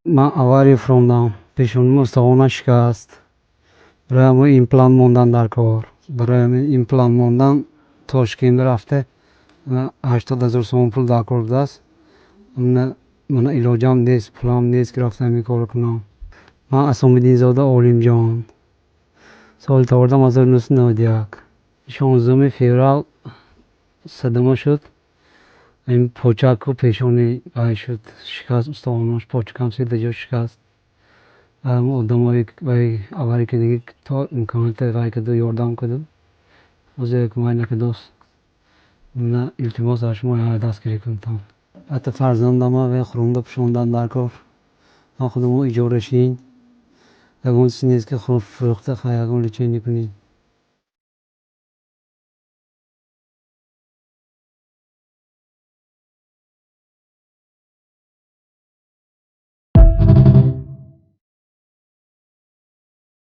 من авария уфтодам, пешоним устухона шикаст, барои ҳамин имплант мондан дар кор. Барои ҳамин имплант мондан Тошкент рафта 80,000 сомон пул дар кор будааст. Ман илоҷам нест, пулам нест ки рафта ҳамин корро кунам. Ман Асомиддинзода Олимҷон, соли таваллудам 1991, 16 феврал садама шуд. این پوچک و پیشانی بای شد، شکست استخوانش، پوچکم سه جا شکست. آدمایی بای آوری که دیگه تا امکانات وای که دو یاردم کدو وزیر کمای نکدوست. من التماس از شما دستگیری کنم. حتی فرزندم و خونده پشوندن در کار. من خودم اجاره شین. اون نیست که خوب فروخته خیلی لیچینی کنی.